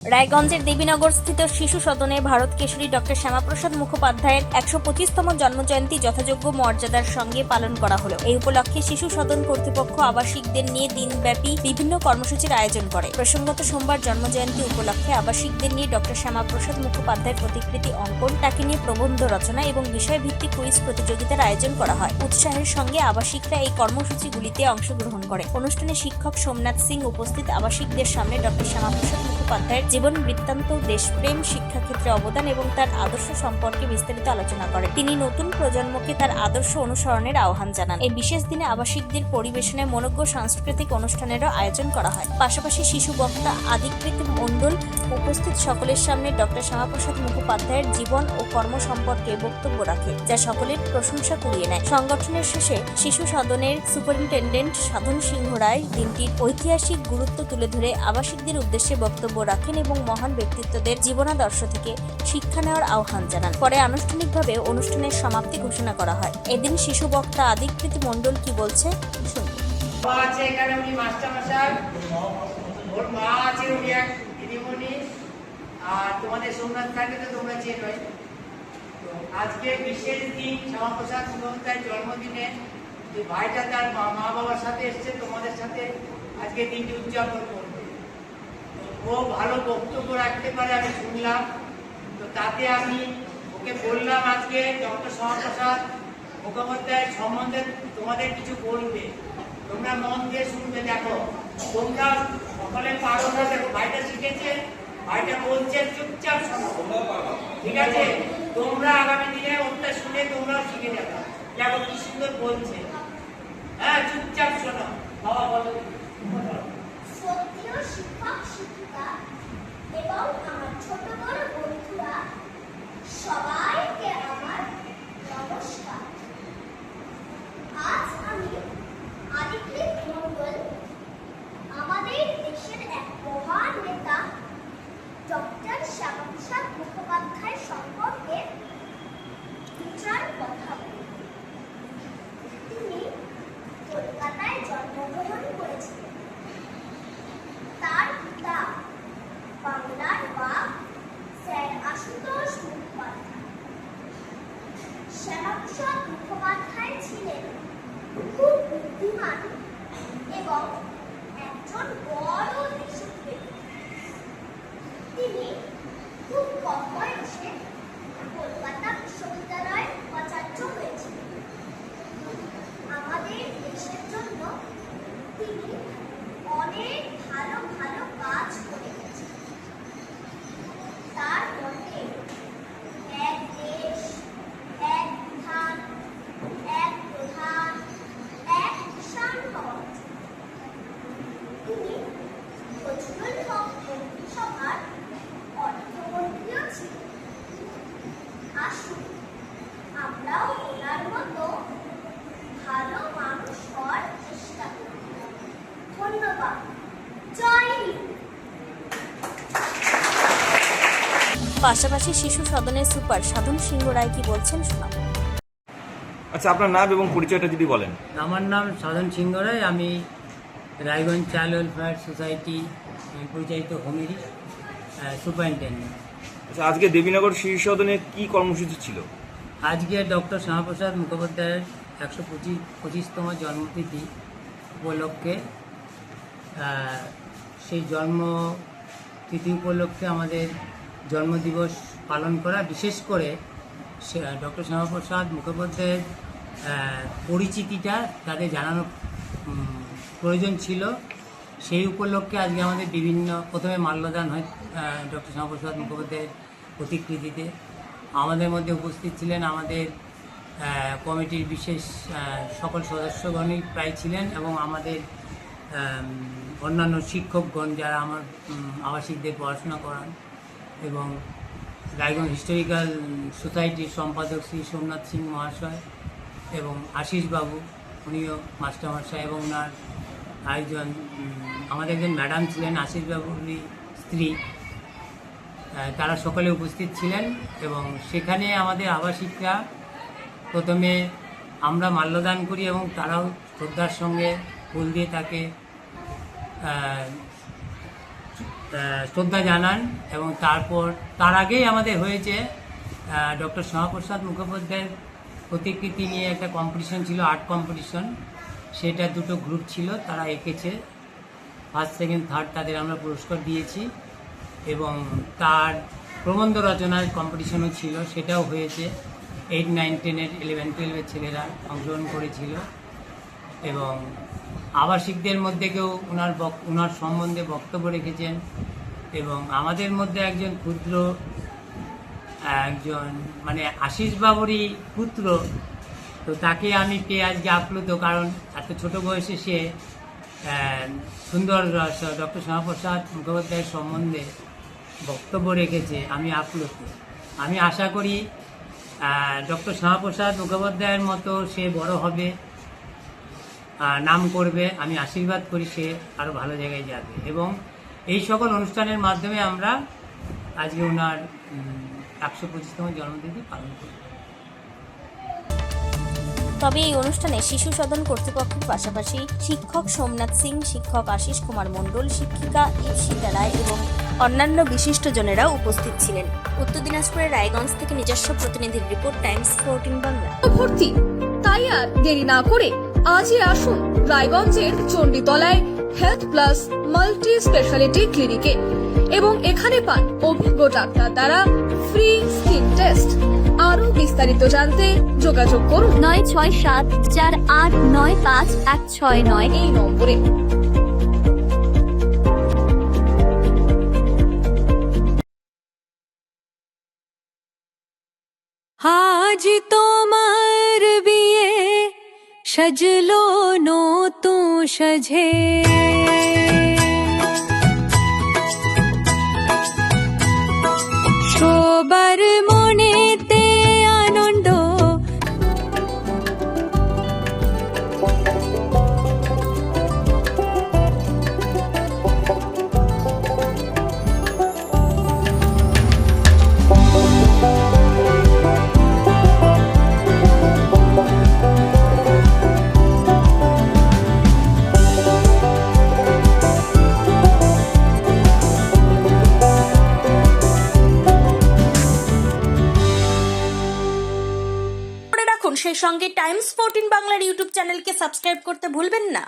রায়গঞ্জের দেবীনগরস্থিত শিশু সদনে ভারত কেশরী ডক্টর শ্যামাপ্রসাদ মুখোপাধ্যায়ের ১২৫তম জন্মজয়ন্তী যথাযোগ্য মর্যাদার সঙ্গে পালন করা হলো। এই উপলক্ষে শিশু সদন কর্তৃপক্ষ আবাসিকদের নিয়ে দিনব্যাপী বিভিন্ন কর্মসূচির আয়োজন করে। প্রসঙ্গত সোমবার জন্মজয়ন্তী উপলক্ষে আবাসিকদের নিয়ে ডক্টর শ্যামাপ্রসাদ মুখোপাধ্যায়ের প্রতিকৃতি অঙ্কন, তাকে নিয়ে প্রবন্ধ রচনা এবং বিষয়ভিত্তিক কুইজ প্রতিযোগিতার আয়োজন করা হয়। উৎসাহের সঙ্গে আবাসিকরা এই কর্মসূচিগুলিতে অংশগ্রহণ করে। অনুষ্ঠানে শিক্ষক সোমনাথ সিং উপস্থিত আবাসিকদের সামনে ডক্টর শ্যামাপ্রসাদ মুখোপাধ্যায়ের জীবন বৃত্তান্ত, দেশপ্রেম, শিক্ষাক্ষেত্রে অবদান এবং তার আদর্শ সম্পর্কে বিস্তারিত আলোচনা করেন। তিনি নতুন প্রজন্মকে তার আদর্শ অনুসরণের আহ্বান জানান। এই বিশেষ দিনে আবাসিকদের পরিবেশনায় মনোজ্ঞ সাংস্কৃতিক অনুষ্ঠানেরও আয়োজন করা হয়। পাশাপাশি শিশু বক্তা আদিকৃতি মণ্ডল উপস্থিত সকলের সামনে ডক্টর শ্যামাপ্রসাদ মুখোপাধ্যায়ের জীবন ও কর্ম সম্পর্কে বক্তব্য রাখে, যা সকলের প্রশংসা কুড়িয়ে নেয়। সংগঠনের শেষে শিশু সদনের সুপারিনটেন্ডেন্ট সাধন সিংহ রায় দিনটির ঐতিহাসিক গুরুত্ব তুলে ধরে আবাসিকদের উদ্দেশ্যে বক্তব্য রাখেন এবং মহান ব্যক্তিত্বদের জীবনাদর্শ থেকে শিক্ষা নেওয়ার আহ্বান জানান। পরে আনুষ্ঠানিকভাবে অনুষ্ঠানের সমাপ্তি ঘোষণা করা হয়। এদিন শিশু বক্তা আদিকৃতি মণ্ডল কি বলছে শুনুন। এখানে উনি মাস্টারমশাই, ওর মা আছে, উনি এক দিদিমণি, আর তোমাদের সোমনাথ স্যারকে তো তোমরা চেনোই। আজকে বিশেষ দিন শ্যামাপ্রসাদ মুখোপাধ্যায়ের জন্মদিনে যে ভাইটা তার মা বাবার সাথে এসছে তোমাদের সাথে আজকে দিনটি উদযাপন করবে। ও ভালো বক্তব্য রাখতে পারে আমি শুনলাম, তো তাতে আমি ওকে বললাম আজকে ডক্টর শ্যামাপ্রসাদ মুখোপাধ্যায়ের সম্বন্ধে তোমাদের কিছু বলবে, তোমরা মন দিয়ে শুনবে। দেখো তোমরা সকলে পারো না, দেখো ভাইটা শিখেছে, ভাইটা বলছে, চুপচাপ শোনো, ঠিক আছে? তোমরা আগামী দিনে ওটা শুনে তোমরাও শিখে যাবে। দেখো কি সুন্দর বলছে, হ্যাঁ চুপচাপ শোনো। বাবা বলো। সত্যিও শিক্ষক শিক্ষিকা এবং আমার ছোট বড় বন্ধুরা সবাইকে আমার নমস্কার। আজ আমি আদিকৃতি মণ্ডল আমাদের দেশের এক মহান নেতা ডক্টর শ্যামাপ্রসাদ মুখোপাধ্যায় সম্পর্কে বিচার কথা বলি। তিনি কলকাতায় জন্মগ্রহণ করেছিলেন। তার পিতা বাংলার বাপ স্যার আশুতোষ মুখোপাধ্যায়। শ্যামাপ্রসাদ মুখোপাধ্যায় ছিলেন খুব বুদ্ধিমান এবং একজন বড় দেশপ্রেমী। তিনি খুব কম বয়সে কলকাতা বিশ্ববিদ্যালয়ে উপাচার্য হয়েছিলেন। আমাদের দেশের জন্য তিনি অনেক ভালো ভালো কাজ করে গেছেন। তার মতে এক দেশ, এক বিধান, এক প্রধান, এক কিষাণ হওয়া উচিত। তিনি ফজলুল হক মন্ত্রিসভার অর্থমন্ত্রীও ছিলেন। আসুন আমরাও ওনার মতো ভালো মানুষ হওয়ার চেষ্টা করি। ধন্যবাদ। জয় হিন্দ। পাশাপাশি শিশু সদনের সুপার সাধন সিংহ রায় কি বলছেন শোনাব। আচ্ছা, আপনার নাম এবং পরিচয়টা যদি বলেন। আমার নাম সাধন সিংহ রায়। আমি রায়গঞ্জ চাইল্ড ওয়েলফেয়ার সোসাইটি পরিচালিত হোমেরই সুপারিনটেন্ডেন্ট। আচ্ছা, আজকে দেবীনগর শিশু সদনে কি কর্মসূচি ছিল? আজকে ডক্টর শ্যামাপ্রসাদ মুখোপাধ্যায়ের ১২৫তম জন্মতিথি উপলক্ষে, সেই জন্মতিথি উপলক্ষে আমাদের জন্মদিবস পালন করা, বিশেষ করে ডক্টর শ্যামাপ্রসাদ মুখোপাধ্যায়ের পরিচিতিটা তাদের জানানো প্রয়োজন ছিল। সেই উপলক্ষে আজকে আমাদের প্রথমে মাল্যদান হয় ডক্টর শ্যামাপ্রসাদ মুখোপাধ্যায়ের প্রতিকৃতিতে। আমাদের মধ্যে উপস্থিত ছিলেন আমাদের কমিটির বিশেষ সকল সদস্যগণই প্রায় ছিলেন, এবং আমাদের অন্যান্য শিক্ষকগণ যারা আমার আবাসিকদের পড়াশোনা করান, এবং রায়গঞ্জ হিস্টোরিক্যাল সোসাইটির সম্পাদক শ্রী সোমনাথ সিং মহাশয় এবং আশিস বাবু, উনিও মাস্টারমশাই, এবং ওনার আরেকজন আমাদের একজন ম্যাডাম ছিলেন আশিস বাবুরই স্ত্রী, তারা সকলে উপস্থিত ছিলেন। এবং সেখানে আমাদের আবাসিকরা প্রথমে আমরা মাল্যদান করি এবং তারাও শ্রদ্ধার সঙ্গে ফুল দিয়ে তাকে শ্রদ্ধা জানান। এবং তার আগেই আমাদের হয়েছে ডক্টর শ্যামাপ্রসাদ মুখোপাধ্যায়ের প্রতিকৃতি নিয়ে একটা কম্পিটিশন ছিল, আর্ট কম্পিটিশন। সেটা দুটো গ্রুপ ছিল, তারা এঁকেছে, ফার্স্ট সেকেন্ড থার্ড তাদের আমরা পুরস্কার দিয়েছি। এবং তার প্রবন্ধ রচনার কম্পিটিশনও ছিল, সেটাও হয়েছে। 8, 9, 10, 11, 12 ছেলেরা অংশগ্রহণ করেছিল। এবং আবাসিকদের মধ্যে কেউ ওনার সম্বন্ধে বক্তব্য রেখেছেন। এবং আমাদের মধ্যে একজন মানে আশিস বাবুরই পুত্র, তো তাকে আমি পেয়ে আজকে আপ্লুত, কারণ এত ছোট বয়সে সে সুন্দর ডক্টর শ্যামাপ্রসাদ মুখোপাধ্যায়ের সম্বন্ধে বক্তব্য রেখেছে। আমি আপ্লুত। আমি আশা করি ডক্টর শ্যামাপ্রসাদ মুখোপাধ্যায়ের মতো সে বড় হবে, নাম করবে। আমি আশীর্বাদ করি সে আরও ভালো জায়গায় যাবে। এবং এই সকল অনুষ্ঠানের মাধ্যমে আমরা আজকে ওনার 125তম জন্মদিনটি পালন করি। তবে এই অনুষ্ঠানে শিশু সদন কর্তৃপক্ষের পাশাপাশি শিক্ষক সোমনাথ সিং, শিক্ষক আশিস কুমার মণ্ডল, শিক্ষিকা ঈপ্সিতা রায় এবং অন্যান্য বিশিষ্টজনেরা উপস্থিত ছিলেন। উত্তর দিনাজপুরের রায়গঞ্জ থেকে নিজস্ব প্রতিনিধির রিপোর্ট, টাইমস 14 বাংলা। ভর্তি, তাই আর দেরি না করে আজই আসুন রায়গঞ্জের চণ্ডীতলায় হেলথ প্লাস মাল্টি স্পেশালিটি ক্লিনিকে এবং এখানে পান অভিজ্ঞ ডাক্তার দ্বারা ফ্রি স্কিন টেস্ট। আরো বিস্তারিত জানতে যোগাযোগ করুন 9674895169 এই নম্বরে। আজ তোমার বিয়ে সাজলো নতুন সাজে, সবার মনেতে আনন্দ, সেই সঙ্গে টাইমস 14 বাংলার ইউটিউব চ্যানেলকে সাবস্ক্রাইব করতে ভুলবেন না।